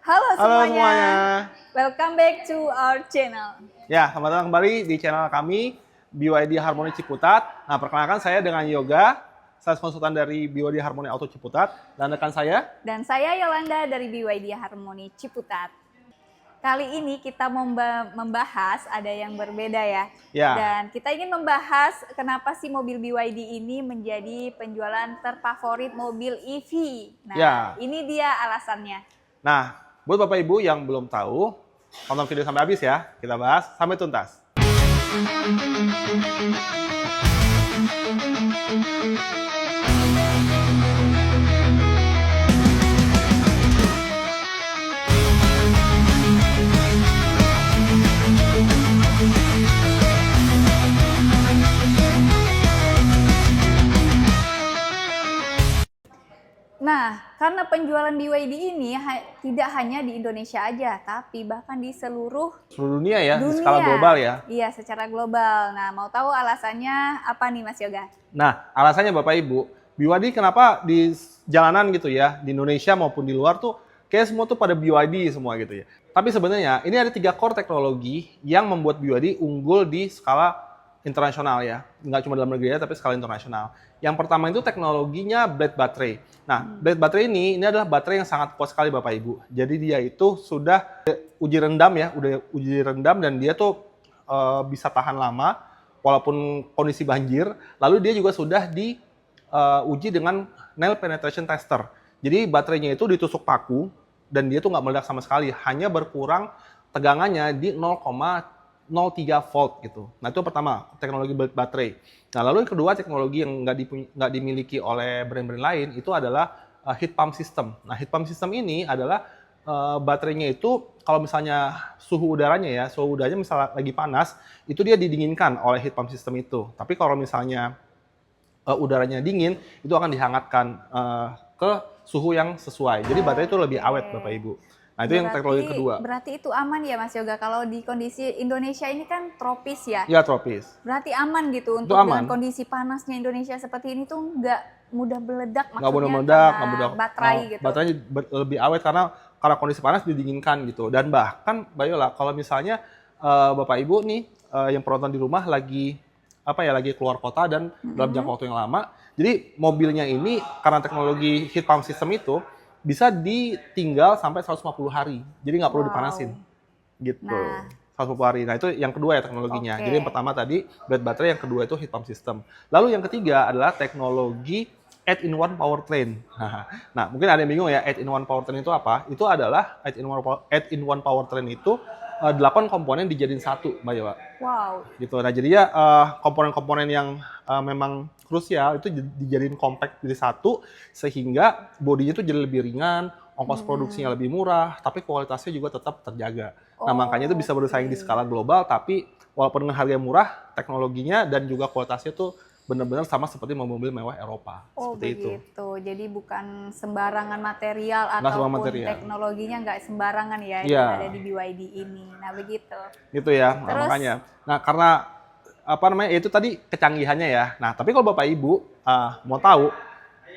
Halo Halo semuanya. semuanya. Welcome back to our channel. Ya, selamat datang kembali di channel kami BYD Harmoni Ciputat. Nah, perkenalkan saya dengan Yoga, sales konsultan dari BYD Harmoni Auto Ciputat, dan rekan saya. Dan saya Yolanda dari BYD Harmoni Ciputat. Kali ini kita membahas ada yang berbeda ya. Ya. Dan kita ingin membahas kenapa sih mobil BYD ini menjadi penjualan terfavorit mobil EV. Nah, Ya. ini dia alasannya. Nah, buat Bapak Ibu yang belum tahu, tonton video sampai habis ya. Kita bahas sampai tuntas. Nah, karena penjualan BYD ini tidak hanya di Indonesia aja, tapi bahkan di seluruh Dunia ya, di dunia. skala global ya. Iya, secara global. Nah, mau tahu alasannya apa nih Mas Yoga? Nah, alasannya Bapak Ibu, BYD kenapa di jalanan gitu ya, di Indonesia maupun di luar tuh, kayak semua tuh pada BYD semua gitu ya. Tapi sebenarnya ini ada 3 core teknologi yang membuat BYD unggul di skala internasional ya. Nggak cuma dalam negeri ya, tapi skala internasional. Yang pertama itu teknologinya blade battery. Nah, blade battery ini adalah baterai yang sangat kuat sekali Bapak Ibu. Jadi dia itu sudah uji rendam ya, udah uji rendam dan dia tuh bisa tahan lama walaupun kondisi banjir. Lalu dia juga sudah diuji dengan nail penetration tester. Jadi baterainya itu ditusuk paku dan dia tuh nggak meledak sama sekali, hanya berkurang tegangannya di 0,03 volt gitu. Nah itu pertama, teknologi baterai. Nah lalu yang kedua, teknologi yang nggak dimiliki oleh brand-brand lain itu adalah heat pump system. Nah heat pump system ini adalah baterainya itu kalau misalnya suhu udaranya misalnya lagi panas, itu dia didinginkan oleh heat pump system itu. Tapi kalau misalnya udaranya dingin, itu akan dihangatkan ke suhu yang sesuai. Jadi baterai itu lebih awet Bapak Ibu. Nah, itu yang teknologi kedua. Berarti itu aman ya Mas Yoga, kalau di kondisi Indonesia ini kan tropis ya? Ya, tropis. Berarti aman gitu untuk aman. dengan kondisi panasnya Indonesia seperti ini tuh nggak mudah meledak maksudnya, nggak mudah meledak, nggak mudah baterai gitu. Baterainya lebih awet karena kondisi panas didinginkan gitu. Dan bahkan Mbak Yola, kalau misalnya Bapak Ibu nih yang penonton di rumah lagi keluar kota dan dalam jangka waktu yang lama, jadi mobilnya ini karena teknologi heat pump system itu bisa ditinggal sampai 150 hari. Jadi nggak perlu dipanasin. Gitu. Nah. 150 hari. Nah, itu yang kedua ya teknologinya. Jadi yang pertama tadi blade battery, yang kedua itu heat pump system. Lalu yang ketiga adalah teknologi 8-in-1 powertrain. Nah, mungkin ada yang bingung ya, 8-in-1 powertrain itu apa? Itu adalah 8-in-1 powertrain itu 8 komponen dijadiin satu, Mbak Yola. Wow. Gitu. Nah, jadi ya komponen-komponen yang memang krusial itu dijadiin compact jadi satu sehingga bodinya itu jadi lebih ringan, ongkos produksinya lebih murah, tapi kualitasnya juga tetap terjaga. Nah, makanya itu bisa bersaing di skala global, tapi walaupun dengan harga murah, teknologinya dan juga kualitasnya tuh benar-benar sama seperti mobil mewah Eropa. Seperti begitu. itu. Jadi bukan sembarangan material ataupun teknologinya nggak sembarangan ya yang ada di BYD ini. Nah, begitu. Itu ya, makanya. Nah, karena itu tadi kecanggihannya ya. Nah, tapi kalau Bapak Ibu mau tahu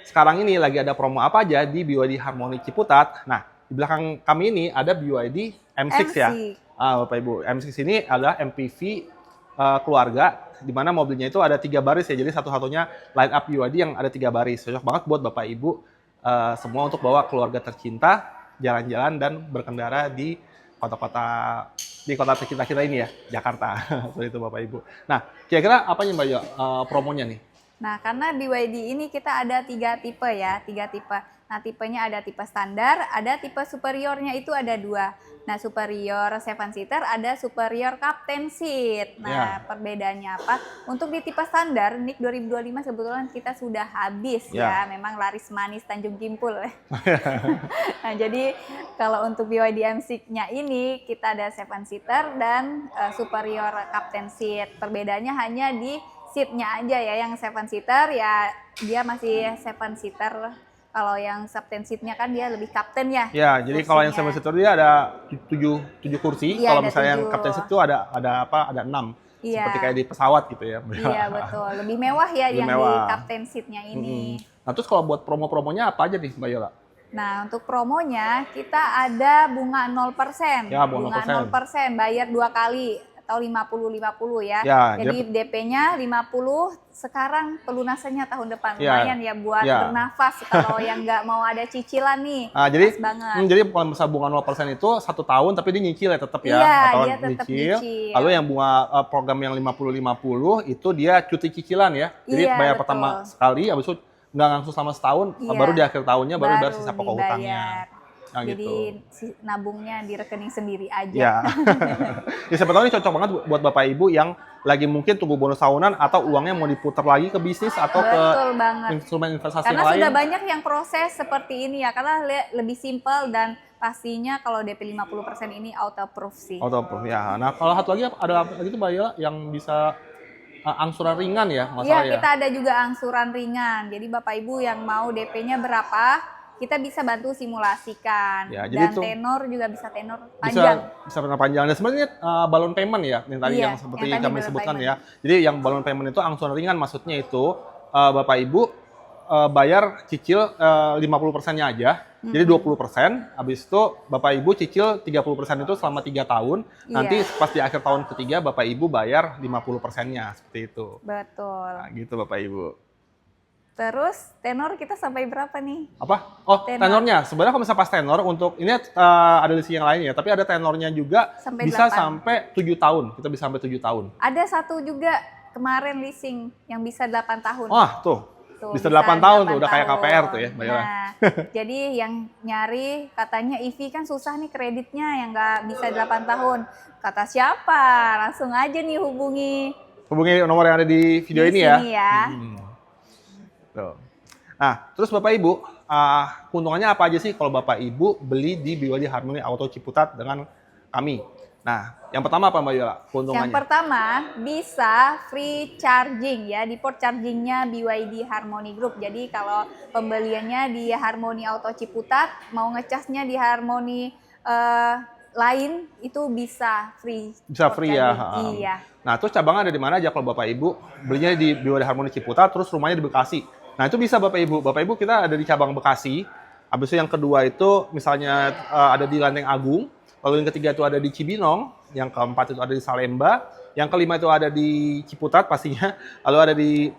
sekarang ini lagi ada promo apa aja di BYD Harmoni Ciputat. Nah, di belakang kami ini ada BYD M6 ya. Bapak Ibu, M6 ini adalah MPV keluarga, di mana mobilnya itu ada 3 baris ya. Jadi satu-satunya line up BYD yang ada 3 baris. Cocok banget buat Bapak Ibu semua untuk bawa keluarga tercinta jalan-jalan dan berkendara di kota tercinta kita ini ya, Jakarta. Seperti itu Bapak Ibu. Nah, kira-kira apanya Mbak Yo promonya nih? Nah, karena BYD ini kita ada 3 tipe ya, 3 tipe. Nah, tipenya ada tipe standar, ada tipe superiornya itu ada 2. Nah, superior 7-seater, ada superior captain seat. Nah, perbedaannya apa? Untuk di tipe standar, NIK 2025 kebetulan kita sudah habis ya. Memang laris manis Tanjung Kimpul. Nah, jadi kalau untuk BYD M6-nya ini, kita ada 7-seater dan superior captain seat. Perbedaannya hanya di seatnya aja ya, yang 7-seater ya dia masih 7-seater. Kalau yang captain seat-nya kan dia lebih kapten ya. Ya, jadi kalau yang 7-seater dia ada 7 kursi. Iya, kalau misalnya yang captain seat itu ada 6. Iya. Seperti kayak di pesawat gitu ya. Iya, betul. Lebih mewah ya lebih yang mewah. Di captain seat-nya ini. Nah, terus kalau buat promo-promonya apa aja nih, Mbak Yola? Nah, untuk promonya kita ada bunga 0%. Ya, bunga 0%, bayar 2 kali atau 50-50 ya. Ya, Jadi DP-nya 50, sekarang pelunasannya tahun depan. Ya, Lumayan ya buat ya. bernafas kalau yang nggak mau ada cicilan nih. Nah, jadi Pas banget. jadi kalau misalnya bunga 0% itu 1 tahun tapi dia nyicil ya tetap ya. Iya, atau dia tetap nyicil. Lalu yang bunga program yang 50-50 itu dia cuti cicilan ya. Jadi Iya, bayar betul. pertama sekali, habis itu nggak langsung selama setahun, Iya. baru di akhir tahunnya baru bayar sisa pokok dibayar. hutangnya. Nah, Jadi gitu. nabungnya di rekening sendiri aja. Ya. Ya siapa tahu ini cocok banget buat Bapak Ibu yang lagi mungkin tunggu bonus tahunan atau uangnya mau diputar lagi ke bisnis atau Betul ke banget. instrumen investasi Karena yang lain. sudah banyak yang proses seperti ini ya, karena lebih simpel dan pastinya kalau DP 50% ini auto approve sih. Auto approve ya. Nah, kalau satu lagi ada apa lagi tuh Mbak Yola yang bisa angsuran ringan ya, nggak Iya, salah ya? kita ada juga angsuran ringan. Jadi Bapak Ibu yang mau DP-nya berapa, kita bisa bantu simulasikan. Ya, jadi Dan itu tenor juga bisa tenor panjang. bisa benar panjang. Dan sebenarnya balon payment ya, yang tadi Iya, yang seperti yang tadi kami balon sebutkan payment. ya. Jadi yang balon payment itu angsuran ringan maksudnya itu Bapak Ibu bayar cicil 50%-nya aja. Jadi 20%, habis itu Bapak Ibu cicil 30% itu selama 3 tahun. Iya. Nanti pas di akhir tahun ketiga Bapak Ibu bayar 50%-nya seperti itu. Betul. Nah, gitu Bapak Ibu. Terus tenor kita sampai berapa nih? Apa? Oh, Tenor. tenornya. Sebenarnya kalau misalnya pas tenor untuk ini ada list yang lain ya, tapi ada tenornya juga Sampai bisa 8. sampai 7 tahun. Kita bisa sampai 7 tahun. Ada satu juga kemarin leasing yang bisa 8 tahun. Wah, tuh. Tuh, Bisa 8 tahun tuh, 8 udah kayak tahun. KPR tuh ya, Mbak Yola. Nah, jadi yang nyari katanya EV kan susah nih kreditnya yang nggak bisa 8 tahun. Kata siapa? Langsung aja nih hubungi Hubungi nomor yang ada di video di ini ya. sini ya. Tuh. Nah, terus Bapak Ibu, keuntungannya apa aja sih kalau Bapak Ibu beli di BYD Harmony Auto Ciputat dengan kami? Nah, yang pertama apa Mbak Yola? Keuntungannya? Yang pertama bisa free charging ya di port chargingnya BYD Harmony Group. Jadi kalau pembeliannya di Harmony Auto Ciputat mau ngecasnya di Harmony lain itu bisa free. Bisa port free ya. charging. Iya. Nah, terus cabangnya ada di mana aja kalau Bapak Ibu belinya di BYD Harmony Ciputat, terus rumahnya di Bekasi. Nah, itu bisa Bapak Ibu. Bapak Ibu kita ada di cabang Bekasi. Habis itu yang kedua itu misalnya ada di Lenteng Agung. Lalu yang ketiga itu ada di Cibinong. Yang keempat itu ada di Salemba. Yang kelima itu ada di Ciputat pastinya. Lalu ada di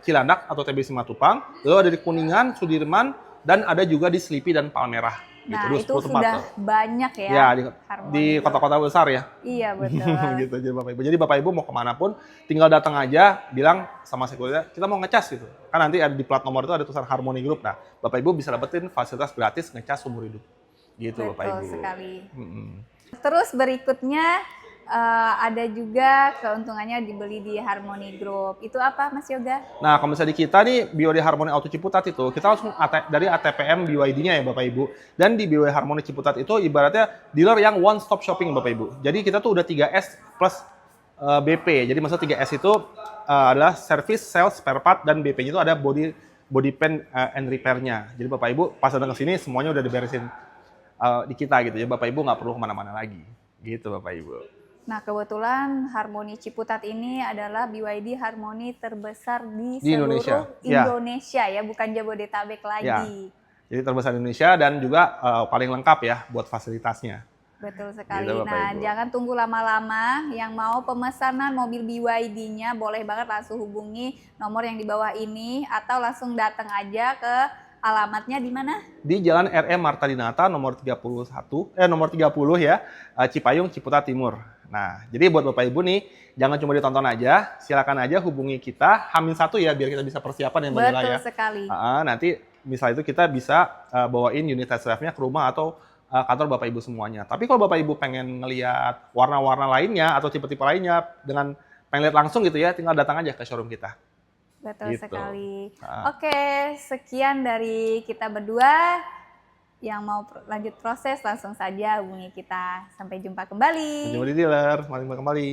Cilandak atau TBC Matupang. Lalu ada di Kuningan, Sudirman, dan ada juga di Selipi dan Palmerah. Nah, Gitu, itu 10 tempat sudah tuh. banyak ya. Ya, Harmony di Group. kota-kota besar ya. Iya, betul. Gitu jadi Bapak Ibu. Jadi Bapak Ibu mau kemanapun, tinggal datang aja, bilang sama security, kita mau ngecas gitu. Kan nanti ada di plat nomor itu ada tulisan Harmony Group. Nah, Bapak Ibu bisa dapetin fasilitas gratis ngecas seumur hidup. Gitu Bapak Ibu. Betul sekali. Mm-mm. Terus berikutnya ada juga keuntungannya dibeli di Harmony Group. Itu apa Mas Yoga? Nah, kalau misalnya di kita nih, BYD Harmony Auto Ciputat itu, kita langsung dari ATPM BYD-nya ya Bapak Ibu. Dan di BYD Harmony Ciputat itu ibaratnya dealer yang one stop shopping Bapak Ibu. Jadi kita tuh udah 3S plus BP. Jadi maksudnya 3S itu adalah service, sales, spare part, dan BP-nya itu ada body paint and repair-nya. Jadi Bapak Ibu pas datang ke sini semuanya udah diberesin di kita gitu ya. Bapak Ibu nggak perlu kemana-mana lagi. Gitu Bapak Ibu. Nah, kebetulan Harmony Ciputat ini adalah BYD Harmony terbesar di Indonesia. seluruh Indonesia ya, bukan Jabodetabek lagi. Jadi terbesar di Indonesia dan juga paling lengkap ya buat fasilitasnya. Betul sekali. Gitu, Bapak Nah, Ibu. jangan tunggu lama-lama. Yang mau pemesanan mobil BYD-nya boleh banget langsung hubungi nomor yang di bawah ini atau langsung datang aja ke alamatnya di mana? Di Jalan R.E. Marta Dinata nomor 30 ya, Cipayung, Ciputat Timur. Nah, jadi buat Bapak Ibu nih, jangan cuma ditonton aja, silakan aja hubungi kita H-1 ya, biar kita bisa persiapan ya Mbak Yola ya. Betul sekali. Nanti misal itu kita bisa bawain unit test drive-nya ke rumah atau kantor Bapak Ibu semuanya. Tapi kalau Bapak Ibu pengen ngelihat warna-warna lainnya atau tipe-tipe lainnya dengan pengen lihat langsung gitu ya, tinggal datang aja ke showroom kita. Betul Gitu. sekali. Ah. Oke, sekian dari kita berdua. Yang mau lanjut proses langsung saja hubungi kita. Sampai jumpa kembali. Sampai jumpa di dealer, mari kembali.